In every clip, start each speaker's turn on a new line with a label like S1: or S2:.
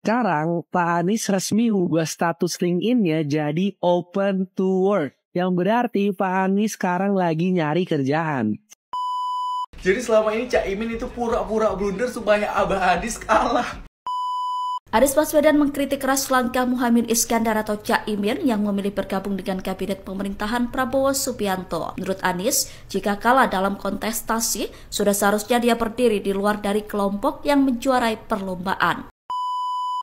S1: Sekarang Pak Anies resmi ubah status LinkedIn-nya jadi open to work. Yang berarti Pak Anies sekarang lagi nyari kerjaan.
S2: Jadi selama ini Cak Imin itu pura-pura blunder supaya Abah Anies kalah.
S3: Anies Baswedan mengkritik keras langkah Muhaimin Iskandar atau Cak Imin yang memilih bergabung dengan kabinet pemerintahan Prabowo Subianto. Menurut Anies, jika kalah dalam kontestasi, sudah seharusnya dia berdiri di luar dari kelompok yang menjuarai perlombaan.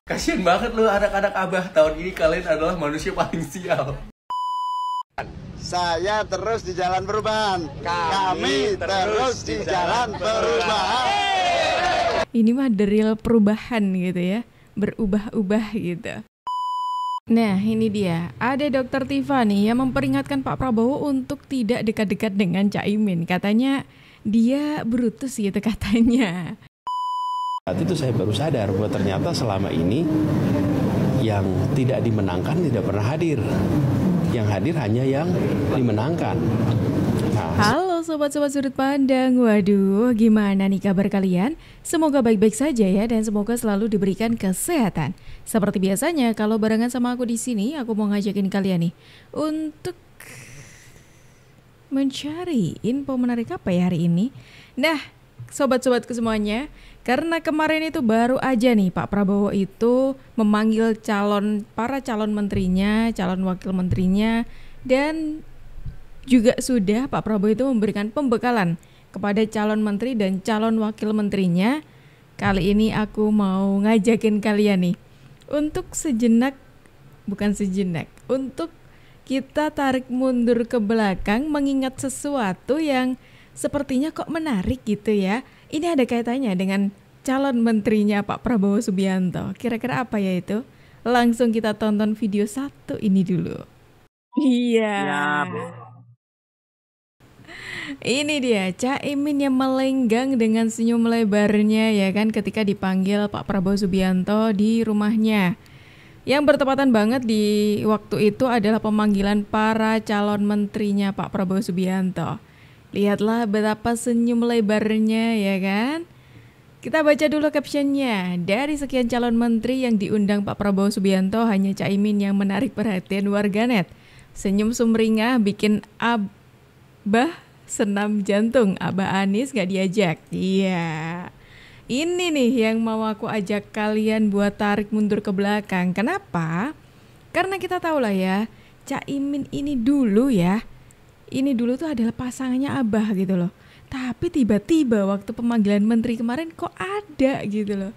S2: Kasian banget loh anak-anak Abah, tahun ini kalian adalah manusia paling sial.
S4: Saya terus di jalan perubahan. Kami terus di jalan perubahan.
S5: Ini mah the real perubahan gitu ya. Berubah-ubah gitu. Nah ini dia, ada Dr. Tiffany yang memperingatkan Pak Prabowo untuk tidak dekat-dekat dengan Cak Imin. Katanya dia brutus gitu katanya.
S6: Saat itu saya baru sadar bahwa ternyata selama ini yang tidak dimenangkan tidak pernah hadir. Yang hadir hanya yang dimenangkan. Nah,
S5: halo sobat-sobat sudut pandang, waduh gimana nih kabar kalian? Semoga baik-baik saja ya dan semoga selalu diberikan kesehatan. Seperti biasanya kalau barengan sama aku di sini, aku mau ngajakin kalian nih untuk mencari info menarik apa ya hari ini. Nah, sobat-sobatku semuanya, karena kemarin itu baru aja nih Pak Prabowo itu memanggil para calon menterinya, calon wakil menterinya, dan juga sudah Pak Prabowo itu memberikan pembekalan kepada calon menteri dan calon wakil menterinya. Kali ini aku mau ngajakin kalian nih untuk untuk kita tarik mundur ke belakang mengingat sesuatu yang sepertinya kok menarik gitu ya. Ini ada kaitannya dengan calon menterinya Pak Prabowo Subianto. Kira-kira apa ya itu? Langsung kita tonton video satu ini dulu. Iya. Ini dia Cak Imin yang melenggang dengan senyum lebarnya ya kan ketika dipanggil Pak Prabowo Subianto di rumahnya. Yang bertepatan banget di waktu itu adalah pemanggilan para calon menterinya Pak Prabowo Subianto. Lihatlah betapa senyum lebarnya ya kan. Kita baca dulu captionnya. Dari sekian calon menteri yang diundang Pak Prabowo Subianto, hanya Cak Imin yang menarik perhatian warganet. Senyum sumringah bikin Abah senam jantung. Abah Anies gak diajak. Iya. Ini nih yang mau aku ajak kalian buat tarik mundur ke belakang. Kenapa? Karena kita tahu lah ya, Cak Imin ini dulu tuh adalah pasangannya Abah gitu loh. Tapi tiba-tiba waktu pemanggilan menteri kemarin kok ada gitu loh.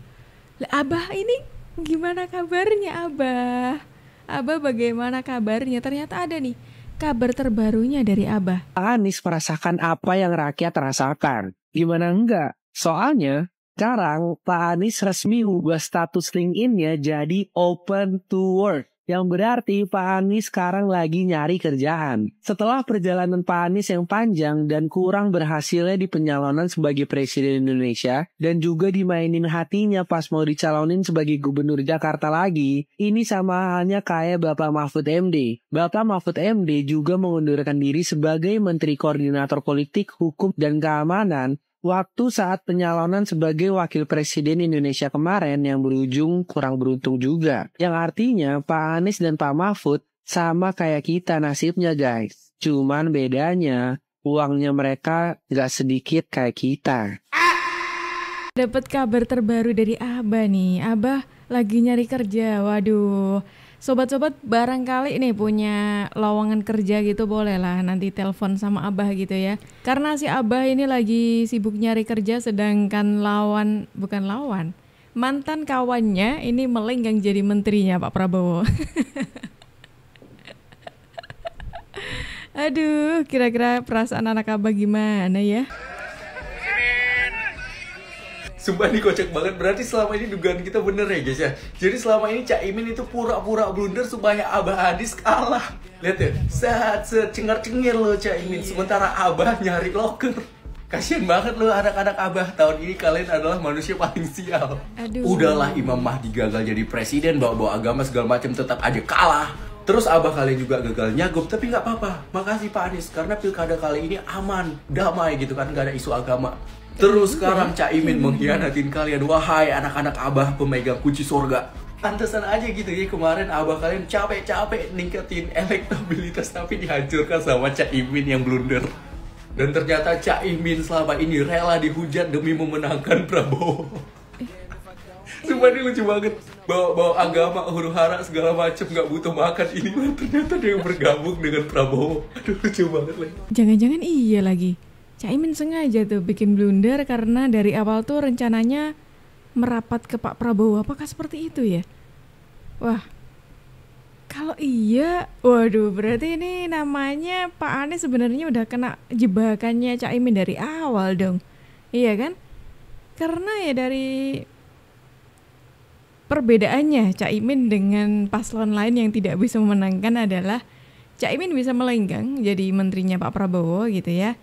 S5: Abah ini gimana kabarnya Abah? Abah bagaimana kabarnya? Ternyata ada nih kabar terbarunya dari Abah.
S1: Anies merasakan apa yang rakyat rasakan. Gimana enggak? Soalnya sekarang Pak Anies resmi ubah status LinkedIn-nya jadi open to work. Yang berarti Pak Anies sekarang lagi nyari kerjaan. Setelah perjalanan Pak Anies yang panjang dan kurang berhasilnya di penyalonan sebagai Presiden Indonesia, dan juga dimainin hatinya pas mau dicalonin sebagai Gubernur Jakarta lagi, ini sama halnya kayak Bapak Mahfud MD. Bapak Mahfud MD juga mengundurkan diri sebagai Menteri Koordinator Politik, Hukum, dan Keamanan waktu saat penyalonan sebagai Wakil Presiden Indonesia kemarin yang berujung kurang beruntung juga. Yang artinya Pak Anies dan Pak Mahfud sama kayak kita nasibnya guys. Cuman bedanya uangnya mereka gak sedikit kayak kita.
S5: Dapat kabar terbaru dari Abah nih. Abah lagi nyari kerja. Waduh. Sobat-sobat barangkali nih punya lowongan kerja gitu, boleh lah nanti telepon sama Abah gitu ya. Karena si Abah ini lagi sibuk nyari kerja, sedangkan mantan kawannya ini melenggang jadi menterinya Pak Prabowo. Aduh, kira-kira perasaan anak Abah gimana ya?
S2: Sumpah ini kocak banget, berarti selama ini dugaan kita bener ya guys ya. Jadi selama ini Cak Imin itu pura-pura blunder supaya Abah Anies kalah. Lihat ya, cengar-cengir loh Cak Imin, sementara Abah nyari loker. Kasian banget loh anak-anak Abah, tahun ini kalian adalah manusia paling sial.
S5: Aduh.
S2: Udahlah Imam Mahdi gagal jadi presiden, bawa-bawa agama segala macam tetap aja kalah. Terus Abah kalian juga gagal nyagup, tapi nggak apa-apa. Makasih Pak Anies, karena pilkada kali ini aman, damai gitu kan, nggak ada isu agama. Terus sekarang Cak Imin mengkhianatin kalian. Wahai anak-anak Abah pemegang kunci surga. Pantesan aja gitu ya kemarin abah kalian capek-capek ningkatin elektabilitas tapi dihancurkan sama Caimin yang blunder. Dan ternyata Caimin selama ini rela dihujat demi memenangkan Prabowo. Sumpah ini lucu banget. Bawa agama, huru-hara segala macem, gak butuh makan ini lah. Ternyata dia bergabung dengan Prabowo. Aduh lucu banget lagi.
S5: Jangan-jangan iya lagi. Caimin sengaja tuh bikin blunder karena dari awal tuh rencananya merapat ke Pak Prabowo. Apakah seperti itu ya? Wah, kalau iya, waduh berarti ini namanya Pak Anies sebenarnya udah kena jebakannya Caimin dari awal dong. Iya kan? Karena ya dari perbedaannya Caimin dengan paslon lain yang tidak bisa memenangkan adalah Caimin bisa melenggang jadi menterinya Pak Prabowo gitu ya.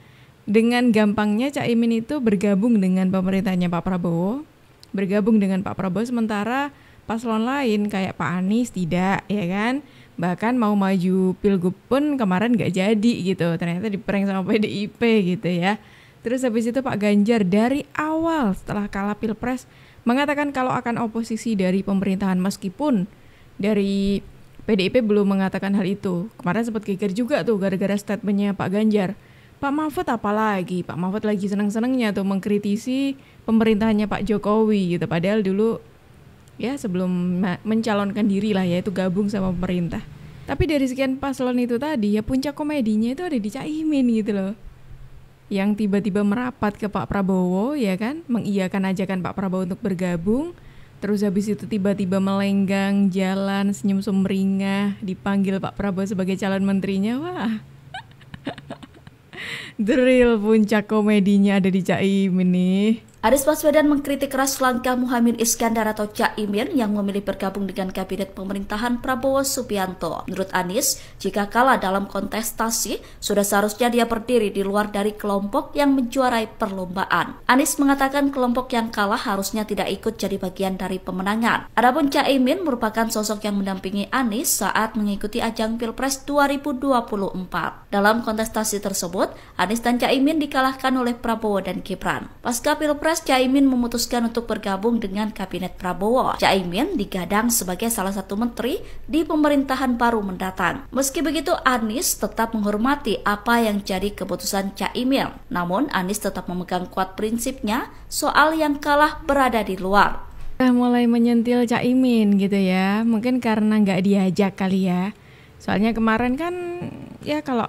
S5: Dengan gampangnya Caimin itu bergabung dengan pemerintahnya Pak Prabowo, bergabung dengan Pak Prabowo, sementara paslon lain kayak Pak Anies tidak, ya kan? Bahkan mau maju pilgub pun kemarin gak jadi gitu, ternyata diprank sama PDIP gitu ya. Terus habis itu Pak Ganjar dari awal setelah kalah pilpres mengatakan kalau akan oposisi dari pemerintahan, meskipun dari PDIP belum mengatakan hal itu. Kemarin sempat geger juga tuh gara-gara statementnya Pak Ganjar. Pak Mahfud apalagi, Pak Mahfud lagi seneng-senengnya tuh mengkritisi pemerintahannya Pak Jokowi gitu. Padahal dulu ya sebelum mencalonkan diri lah ya itu gabung sama pemerintah. Tapi dari sekian paslon itu tadi ya puncak komedinya itu ada di Caimin gitu loh. Yang tiba-tiba merapat ke Pak Prabowo ya kan, mengiyakan ajakan Pak Prabowo untuk bergabung. Terus habis itu tiba-tiba melenggang, jalan, senyum sumringah, dipanggil Pak Prabowo sebagai calon menterinya. Wah. The real puncak komedinya ada di Caimin nih.
S3: Anies Baswedan mengkritik keras langkah Muhaimin Iskandar atau Caimin yang memilih bergabung dengan kabinet pemerintahan Prabowo Subianto. Menurut Anies, jika kalah dalam kontestasi, sudah seharusnya dia berdiri di luar dari kelompok yang menjuarai perlombaan. Anies mengatakan kelompok yang kalah harusnya tidak ikut jadi bagian dari pemenangan. Adapun Caimin merupakan sosok yang mendampingi Anies saat mengikuti ajang Pilpres 2024. Dalam kontestasi tersebut, Anies dan Caimin dikalahkan oleh Prabowo dan Gibran. Pasca Pilpres, Caimin memutuskan untuk bergabung dengan kabinet Prabowo. Caimin digadang sebagai salah satu menteri di pemerintahan baru mendatang. Meski begitu, Anies tetap menghormati apa yang jadi keputusan Caimin. Namun, Anies tetap memegang kuat prinsipnya soal yang kalah berada di luar.
S5: Mulai menyentil Caimin gitu ya. Mungkin karena nggak diajak kali ya. Soalnya kemarin kan ya kalau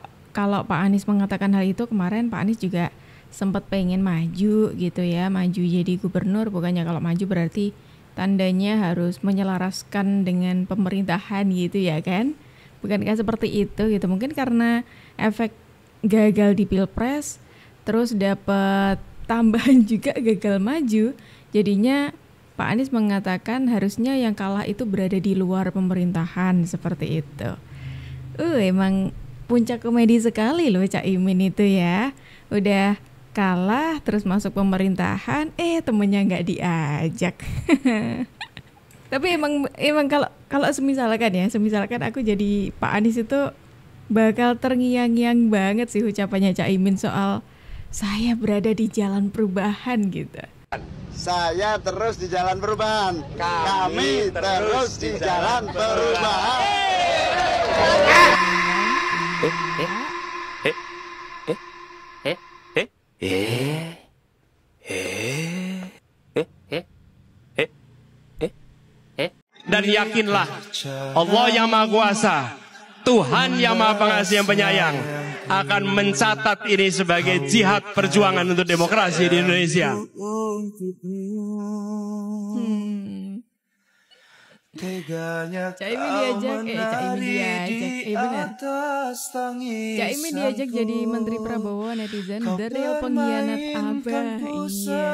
S5: Pak Anies mengatakan hal itu, kemarin Pak Anies juga sempat pengen maju gitu ya, maju jadi gubernur. Bukannya kalau maju berarti tandanya harus menyelaraskan dengan pemerintahan gitu ya kan, bukankah seperti itu gitu. Mungkin karena efek gagal di Pilpres terus dapat tambahan juga gagal maju, jadinya Pak Anies mengatakan harusnya yang kalah itu berada di luar pemerintahan seperti itu. Emang puncak komedi sekali loh Caimin itu ya. Udah kalah terus masuk pemerintahan, temennya nggak diajak. Tapi emang kalau semisalkan aku jadi Pak Anies itu bakal terngiang-ngiang banget sih ucapannya Caimin soal saya berada di jalan perubahan gitu.
S4: Saya terus di jalan perubahan. Kami terus di jalan perubahan.
S7: Dan yakinlah Allah yang Maha Kuasa, Tuhan yang Maha Pengasih yang penyayang akan mencatat ini sebagai jihad perjuangan untuk demokrasi di Indonesia.
S5: Caimin diajak jadi Menteri Prabowo, netizen the real pengkhianat abah. Iya.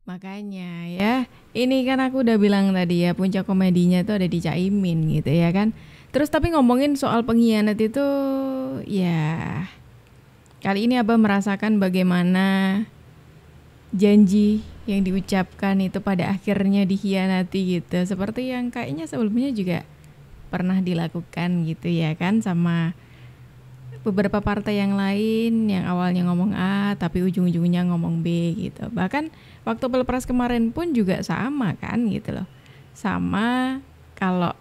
S5: Makanya ya, ini kan aku udah bilang tadi ya, puncak komedinya tuh ada di Caimin gitu ya kan. Terus tapi ngomongin soal pengkhianat itu ya, kali ini abah merasakan bagaimana janji yang diucapkan itu pada akhirnya dikhianati gitu. Seperti yang kayaknya sebelumnya juga pernah dilakukan gitu ya kan, sama beberapa partai yang lain yang awalnya ngomong A tapi ujung-ujungnya ngomong B gitu. Bahkan waktu Pilpres kemarin pun juga sama kan gitu loh. Sama kalau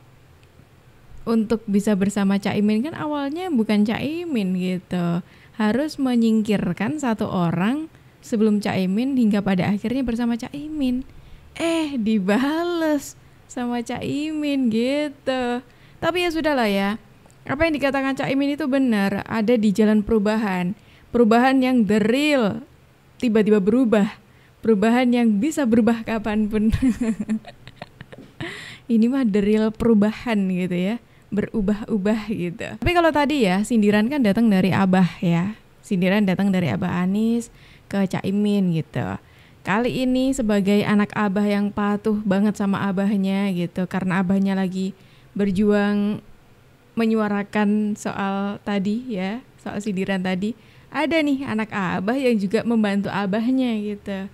S5: untuk bisa bersama Caimin kan awalnya bukan Caimin gitu. Harus menyingkirkan satu orang sebelum Caimin hingga pada akhirnya bersama Caimin. Dibales sama Caimin gitu. Tapi ya sudahlah ya. Apa yang dikatakan Caimin itu benar, ada di jalan perubahan. Perubahan yang the real, tiba-tiba berubah. Perubahan yang bisa berubah kapanpun. Ini mah the real perubahan gitu ya. Berubah-ubah gitu. Tapi kalau tadi ya, sindiran kan datang dari Abah ya. Sindiran datang dari Abah Anies ke Caimin gitu. Kali ini sebagai anak Abah yang patuh banget sama abahnya gitu. Karena abahnya lagi berjuang menyuarakan soal tadi ya, soal sindiran tadi. Ada nih anak Abah yang juga membantu abahnya gitu.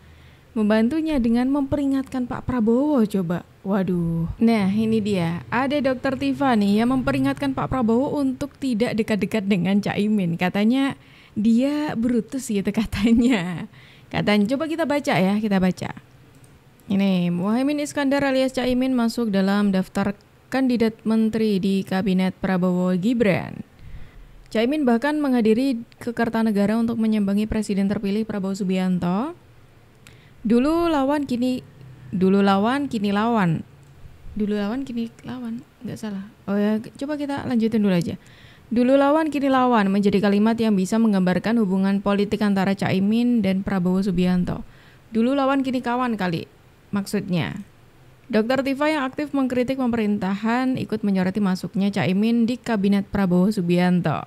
S5: Membantunya dengan memperingatkan Pak Prabowo coba. Waduh. Nah ini dia. Ada Dr. Tifa nih yang memperingatkan Pak Prabowo untuk tidak dekat-dekat dengan Caimin. Katanya dia brutus gitu katanya. Coba kita baca ya, kita baca. Ini Muhaimin Iskandar alias Caimin masuk dalam daftar kandidat menteri di kabinet Prabowo Gibran. Caimin bahkan menghadiri ke Kertanegara untuk menyambangi Presiden terpilih Prabowo Subianto. Dulu lawan kini lawan, nggak salah. Oh ya, coba kita lanjutin dulu aja. Dulu lawan, kini lawan menjadi kalimat yang bisa menggambarkan hubungan politik antara Caimin dan Prabowo Subianto. Dulu lawan, kini kawan kali, maksudnya. Dr. Tifa yang aktif mengkritik pemerintahan ikut menyoroti masuknya Caimin di kabinet Prabowo Subianto.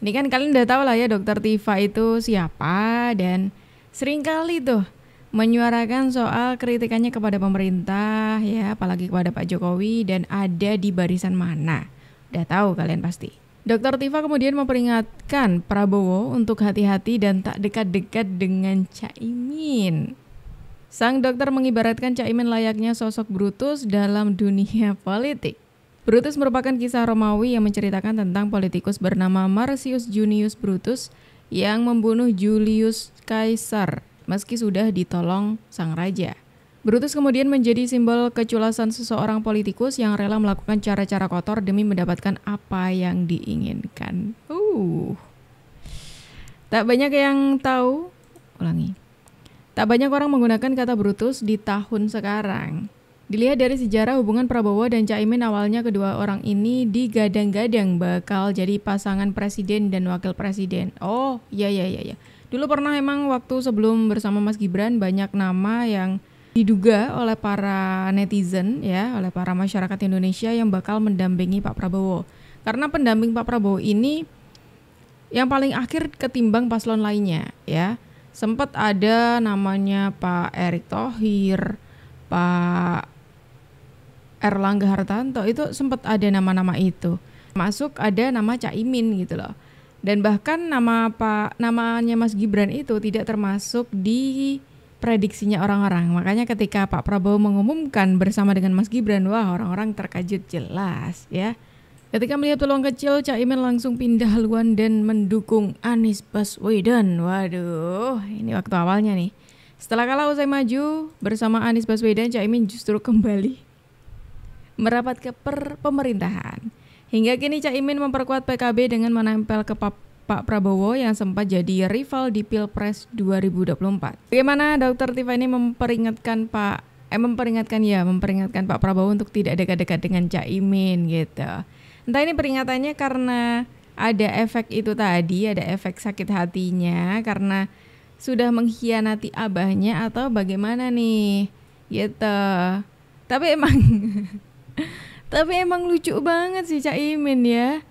S5: Ini kan kalian udah tahu lah ya Dr. Tifa itu siapa dan seringkali tuh menyuarakan soal kritikannya kepada pemerintah ya, apalagi kepada Pak Jokowi dan ada di barisan mana. Udah tahu kalian pasti. Dr. Tifa kemudian memperingatkan Prabowo untuk hati-hati dan tak dekat-dekat dengan Caimin. Sang dokter mengibaratkan Caimin layaknya sosok Brutus dalam dunia politik. Brutus merupakan kisah Romawi yang menceritakan tentang politikus bernama Marcius Junius Brutus yang membunuh Julius Caesar meski sudah ditolong sang raja. Brutus kemudian menjadi simbol keculasan seseorang politikus yang rela melakukan cara-cara kotor demi mendapatkan apa yang diinginkan. Tak banyak yang tahu, tak banyak orang menggunakan kata Brutus di tahun sekarang. Dilihat dari sejarah hubungan Prabowo dan Caimin, awalnya kedua orang ini digadang-gadang bakal jadi pasangan presiden dan wakil presiden. Oh, iya. Dulu pernah emang waktu sebelum bersama Mas Gibran banyak nama yang diduga oleh para netizen ya, oleh para masyarakat Indonesia yang bakal mendampingi Pak Prabowo. Karena pendamping Pak Prabowo ini yang paling akhir ketimbang paslon lainnya ya. Sempat ada namanya Pak Erick Thohir, Pak Erlangga Hartanto, itu sempat ada nama-nama itu. Masuk ada nama Caimin gitu loh. Dan bahkan namanya Mas Gibran itu tidak termasuk di prediksinya orang-orang. Makanya ketika Pak Prabowo mengumumkan bersama dengan Mas Gibran, wah orang-orang terkejut jelas ya. Ketika melihat peluang kecil, Caimin langsung pindah haluan dan mendukung Anies Baswedan. Waduh, ini waktu awalnya nih. Setelah kalah usai maju bersama Anies Baswedan, Caimin justru kembali merapat ke pemerintahan. Hingga kini Caimin memperkuat PKB dengan menempel ke Pak Prabowo yang sempat jadi rival di Pilpres 2024. Bagaimana Dr. Tifa ini memperingatkan Pak Prabowo untuk tidak dekat-dekat dengan Caimin gitu. Entah ini peringatannya karena ada efek itu tadi, ada efek sakit hatinya karena sudah mengkhianati abahnya atau bagaimana nih gitu. Tapi emang lucu banget sih Caimin ya.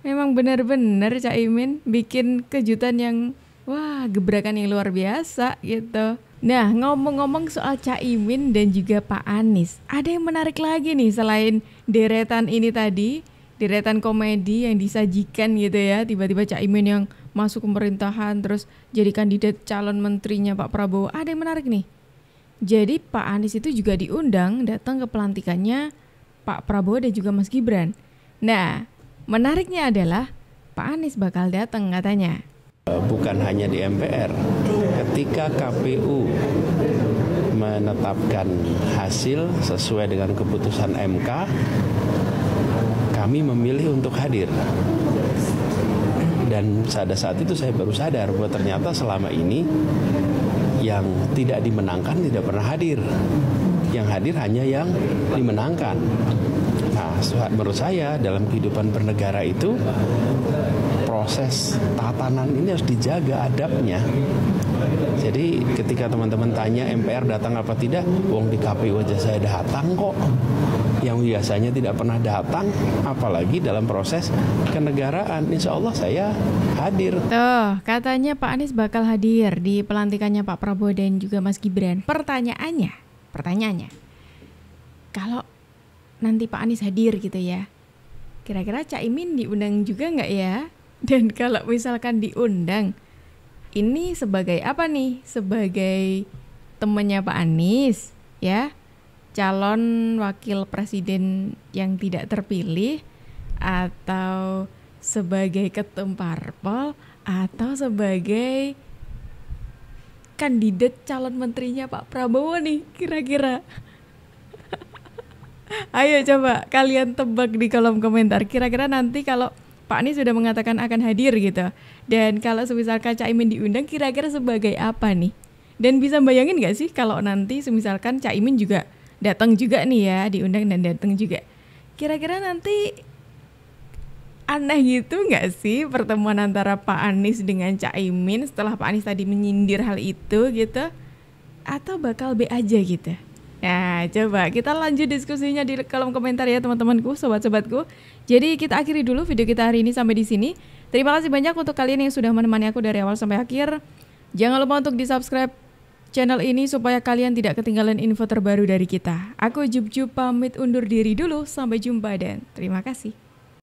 S5: Memang benar-benar Caimin bikin kejutan yang wah, gebrakan yang luar biasa gitu. Nah, ngomong-ngomong soal Caimin dan juga Pak Anies, ada yang menarik lagi nih selain deretan ini tadi, deretan komedi yang disajikan gitu ya. Tiba-tiba Caimin yang masuk pemerintahan terus jadi kandidat calon menterinya Pak Prabowo. Ada yang menarik nih. Jadi Pak Anies itu juga diundang datang ke pelantikannya Pak Prabowo dan juga Mas Gibran. Nah, menariknya adalah Pak Anies bakal datang katanya.
S6: Bukan hanya di MPR, ketika KPU menetapkan hasil sesuai dengan keputusan MK, kami memilih untuk hadir. Dan pada saat itu saya baru sadar bahwa ternyata selama ini yang tidak dimenangkan tidak pernah hadir. Yang hadir hanya yang dimenangkan. Nah, menurut saya dalam kehidupan bernegara itu proses tatanan ini harus dijaga adabnya. Jadi ketika teman-teman tanya MPR datang apa tidak, wong di KPU aja saya datang kok. Yang biasanya tidak pernah datang, apalagi dalam proses kenegaraan, insya Allah saya hadir.
S5: Tuh, katanya Pak Anies bakal hadir di pelantikannya Pak Prabowo dan juga Mas Gibran. Pertanyaannya, kalau nanti Pak Anies hadir gitu ya, kira-kira Cak Imin diundang juga nggak ya? Dan kalau misalkan diundang, ini sebagai apa nih? Sebagai temannya Pak Anies, ya? Calon wakil presiden yang tidak terpilih, atau sebagai ketum parpol, atau sebagai kandidat calon menterinya Pak Prabowo nih kira-kira. Ayo coba kalian tebak di kolom komentar. Kira-kira nanti kalau Pak Anies sudah mengatakan akan hadir gitu, dan kalau semisalkan Cak Imin diundang, kira-kira sebagai apa nih? Dan bisa bayangin gak sih kalau nanti semisalkan Cak Imin juga datang juga nih ya, diundang dan datang juga. Kira-kira nanti aneh gitu gak sih pertemuan antara Pak Anies dengan Cak Imin setelah Pak Anies tadi menyindir hal itu gitu? Atau bakal B aja gitu? Nah, coba kita lanjut diskusinya di kolom komentar ya teman-temanku, sobat-sobatku. Jadi kita akhiri dulu video kita hari ini sampai di sini. Terima kasih banyak untuk kalian yang sudah menemani aku dari awal sampai akhir. Jangan lupa untuk di-subscribe channel ini supaya kalian tidak ketinggalan info terbaru dari kita. Aku Jub pamit undur diri dulu, sampai jumpa dan terima kasih.